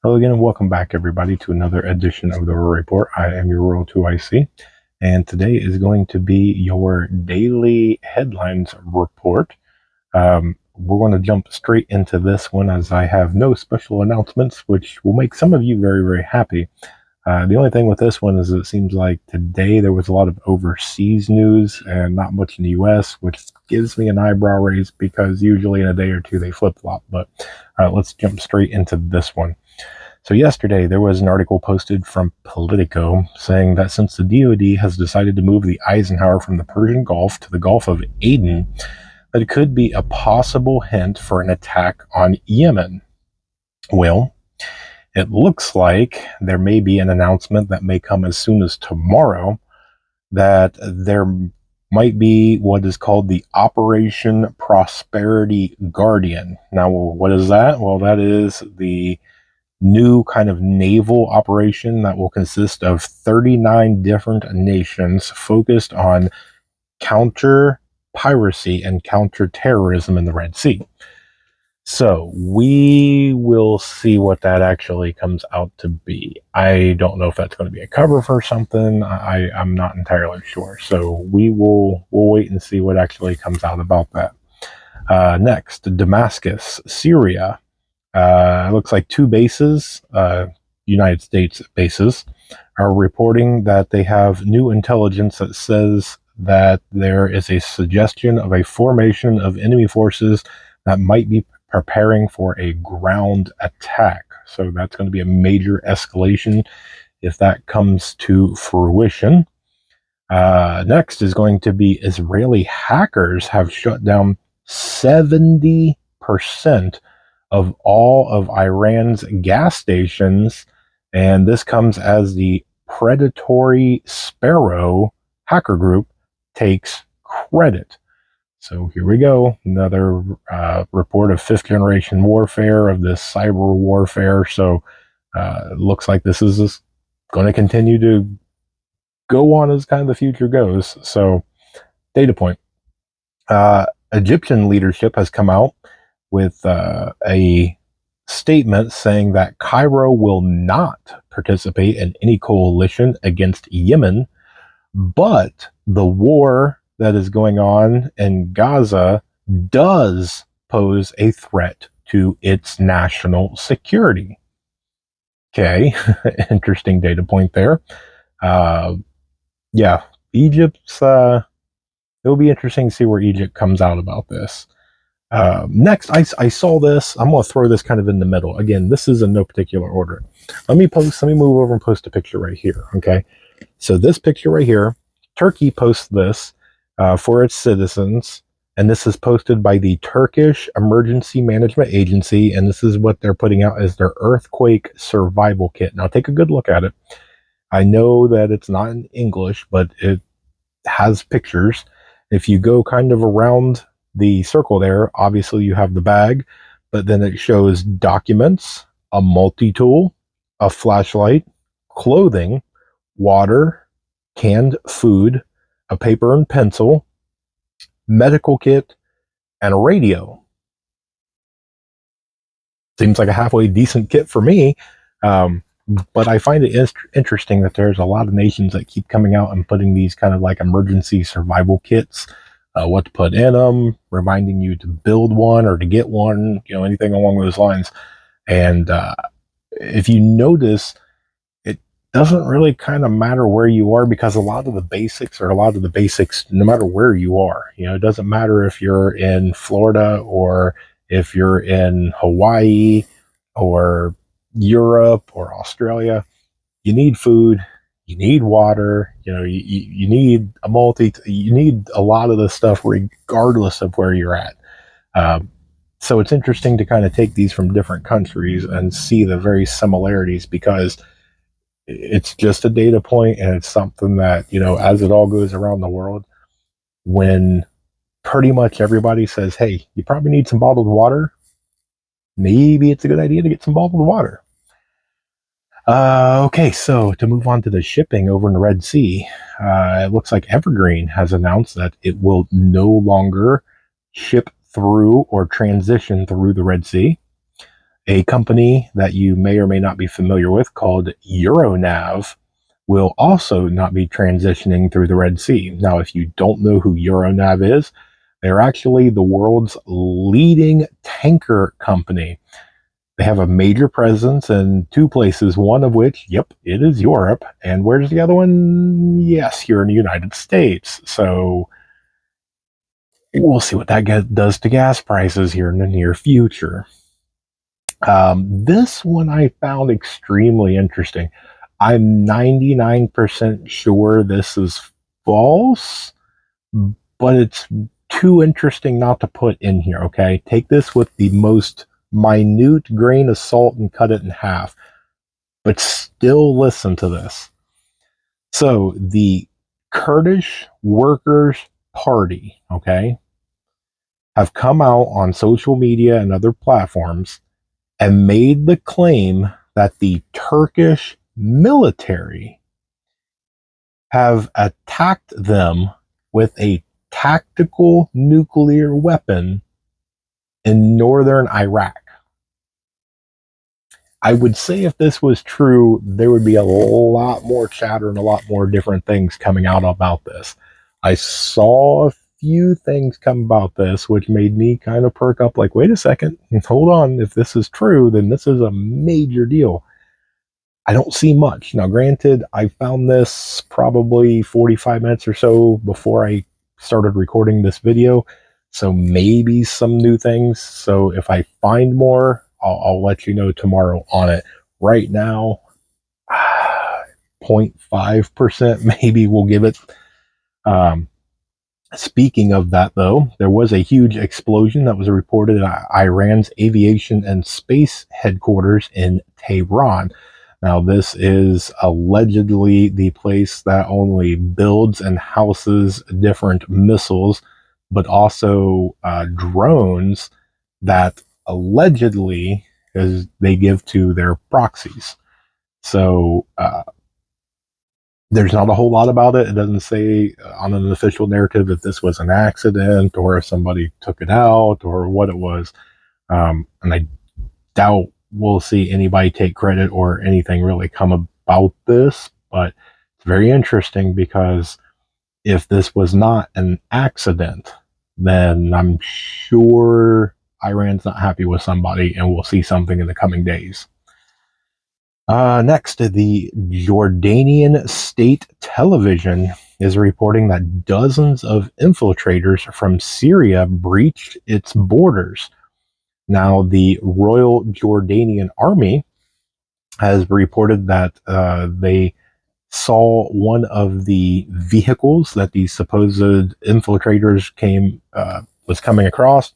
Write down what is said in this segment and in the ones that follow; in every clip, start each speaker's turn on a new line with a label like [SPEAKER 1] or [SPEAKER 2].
[SPEAKER 1] Hello again, and welcome back, everybody, to another edition of the Rural Report. I am your Rural 2IC, and today is going to be your daily headlines report. We're going to jump straight into this one as I have no special announcements, which will make some of you very, very happy. The only thing with this one is it seems like today there was a lot of overseas news and not much in the US, which gives me an eyebrow raise because usually in a day or two they flip flop. But let's jump straight into this one. So yesterday there was an article posted from Politico saying that since the DoD has decided to move the Eisenhower from the Persian Gulf to the Gulf of Aden, that it could be a possible hint for an attack on Yemen. Well, it looks like there may be an announcement that may come as soon as tomorrow that there might be what is called the Operation Prosperity Guardian. Now, what is that? Well, that is the new kind of naval operation that will consist of 39 different nations focused on counter piracy and counter terrorism in the Red Sea. So we will see what that actually comes out to be. I don't know if that's going to be a cover for something. I'm not entirely sure. So we'll wait and see what actually comes out about that. Next, Damascus, Syria. It looks like two bases, United States bases, are reporting that they have new intelligence that says that there is a suggestion of a formation of enemy forces that might be preparing for a ground attack. So that's going to be a major escalation if that comes to fruition. Next is going to be Israeli hackers have shut down 70% of all of Iran's gas stations, and this comes as the Predatory Sparrow hacker group takes credit. So here we go, another report of fifth generation warfare, of this cyber warfare. So it looks like this is going to continue to go on as kind of the future goes. So data point. Egyptian leadership has come out with a statement saying that Cairo will not participate in any coalition against Yemen, but the war that is going on in Gaza does pose a threat to its national security. Okay, interesting data point there. Yeah, Egypt's. It'll be interesting to see where Egypt comes out about this. Next, I saw this. I'm going to throw this kind of in the middle. Again, this is in no particular order. Let me move over and post a picture right here. Okay. So this picture right here, Turkey posts this for its citizens. And this is posted by the Turkish Emergency Management Agency. And this is what they're putting out as their earthquake survival kit. Now take a good look at it. I know that it's not in English, but it has pictures. If you go kind of around the circle there, obviously you have the bag, but then it shows documents, a multi-tool, a flashlight, clothing, water, canned food, a paper and pencil, medical kit, and a radio. Seems like a halfway decent kit for me. But I find it interesting that there's a lot of nations that keep coming out and putting these kind of like emergency survival kits, what to put in them, reminding you to build one or to get one, anything along those lines. And if you notice, it doesn't really kind of matter where you are, because a lot of the basics no matter where you are. It doesn't matter if you're in Florida or if you're in Hawaii or Europe or Australia. You need food, you need water, you need you need a lot of the stuff regardless of where you're at. So it's interesting to kind of take these from different countries and see the very similarities, because it's just a data point, and it's something that, as it all goes around the world, when pretty much everybody says, hey, you probably need some bottled water, maybe it's a good idea to get some bottled water. Okay, so to move on to the shipping over in the Red Sea, it looks like Evergreen has announced that it will no longer ship through or transition through the Red Sea. A company that you may or may not be familiar with called Euronav will also not be transitioning through the Red Sea. Now, if you don't know who Euronav is, they're actually the world's leading tanker company. They have a major presence in two places, one of which, yep, it is Europe. And where's the other one? Yes, here in the United States. So we'll see what that does to gas prices here in the near future. This one I found extremely interesting. I'm 99% sure this is false, but it's too interesting not to put in here, okay? Take this with the most minute grain of salt and cut it in half, but still listen to this. So, the Kurdish Workers' Party, okay, have come out on social media and other platforms and made the claim that the Turkish military have attacked them with a tactical nuclear weapon in northern Iraq. I would say if this was true, there would be a lot more chatter and a lot more different things coming out about this. I saw a few things come about this, which made me kind of perk up like, wait a second, hold on. If this is true, then this is a major deal. I don't see much. Now, granted, I found this probably 45 minutes or so before I started recording this video. So maybe some new things. So if I find more, I'll let you know tomorrow on it. Right now, 0.5% maybe we'll give it. Speaking of that, though, there was a huge explosion that was reported at Iran's aviation and space headquarters in Tehran. Now, this is allegedly the place that only builds and houses different missiles, but also drones that allegedly they give to their proxies. So there's not a whole lot about it. It doesn't say on an official narrative if this was an accident or if somebody took it out or what it was. And I doubt we'll see anybody take credit or anything really come about this, but it's very interesting because if this was not an accident, then I'm sure Iran's not happy with somebody and we'll see something in the coming days. Next, the Jordanian state television is reporting that dozens of infiltrators from Syria breached its borders. Now, the Royal Jordanian Army has reported that they saw one of the vehicles that these supposed infiltrators was coming across,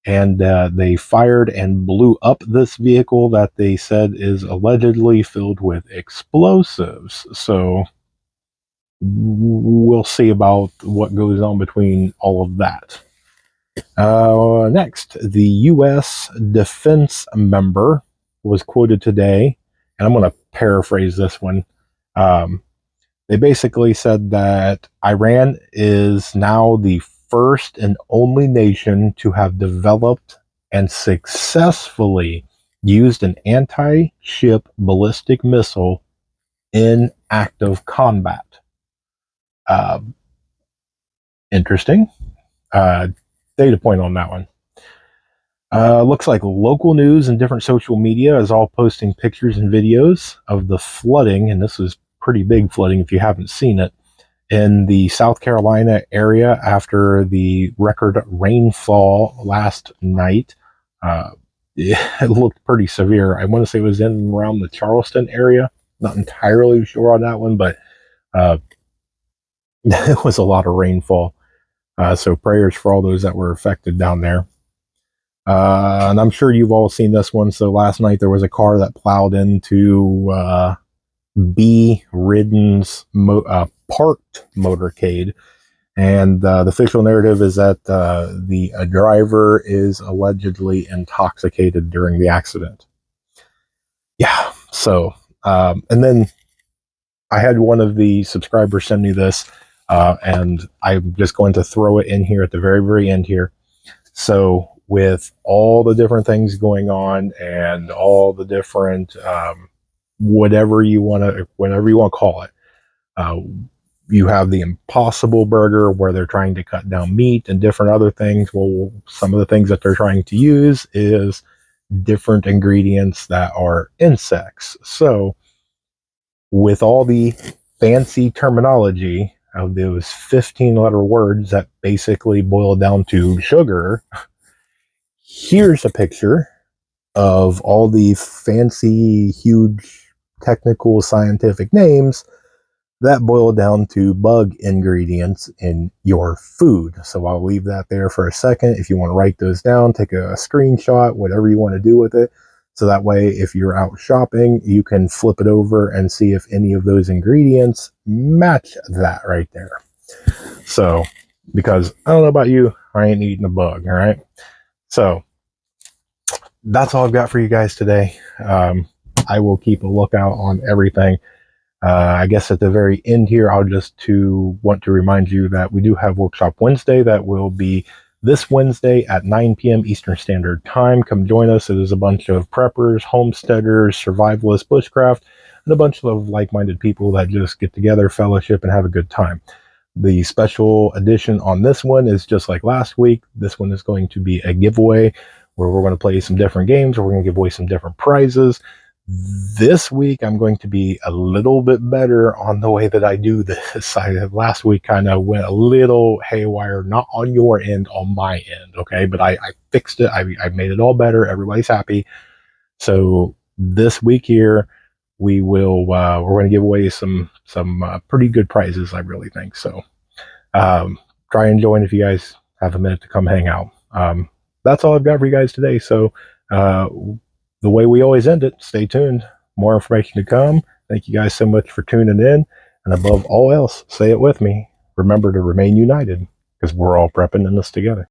[SPEAKER 1] and they fired and blew up this vehicle that they said is allegedly filled with explosives. So we'll see about what goes on between all of that. Next, the U.S. defense member was quoted today, and I'm going to paraphrase this one. They basically said that Iran is now the first and only nation to have developed and successfully used an anti-ship ballistic missile in active combat. Interesting. Data point on that one. Looks like local news and different social media is all posting pictures and videos of the flooding, and this is pretty big flooding if you haven't seen it, in the South Carolina area after the record rainfall last night. It looked pretty severe. I want to say it was in around the Charleston area. Not entirely sure on that one, but it was a lot of rainfall. So prayers for all those that were affected down there. And I'm sure you've all seen this one. So last night there was a car that plowed into B. Ridden's parked motorcade. And the official narrative is that the driver is allegedly intoxicated during the accident. Yeah. So, and then I had one of the subscribers send me this, and I'm just going to throw it in here at the very, very end here. So with all the different things going on and all the different whatever you want to call it. Uh, you have the Impossible Burger where they're trying to cut down meat and different other things. Well, some of the things that they're trying to use is different ingredients that are insects. So, with all the fancy terminology of those 15-letter words that basically boil down to sugar, here's a picture of all the fancy, huge, technical, scientific names that boil down to bug ingredients in your food. So I'll leave that there for a second. If you want to write those down, take a screenshot, whatever you want to do with it. So that way, if you're out shopping, you can flip it over and see if any of those ingredients match that right there. So, because I don't know about you, I ain't eating a bug, all right? So, that's all I've got for you guys today. I will keep a lookout on everything. I guess at the very end here, I'll just want to remind you that we do have Workshop Wednesday that will be this Wednesday at 9 p.m. Eastern Standard Time. Come join us. It is a bunch of preppers, homesteaders, survivalists, bushcraft, and a bunch of like-minded people that just get together, fellowship, and have a good time. The special edition on this one is just like last week. This one is going to be a giveaway where we're going to play some different games, or we're going to give away some different prizes. This week, I'm going to be a little bit better on the way that I do this. Last week kind of went a little haywire, not on your end, on my end, okay? But I fixed it. I made it all better. Everybody's happy. So this week here, we're going to give away some pretty good prizes, I really think. So try and join if you guys have a minute to come hang out. That's all I've got for you guys today. So the way we always end it, stay tuned. More information to come. Thank you guys so much for tuning in. And above all else, say it with me. Remember to remain united, because we're all prepping in this together.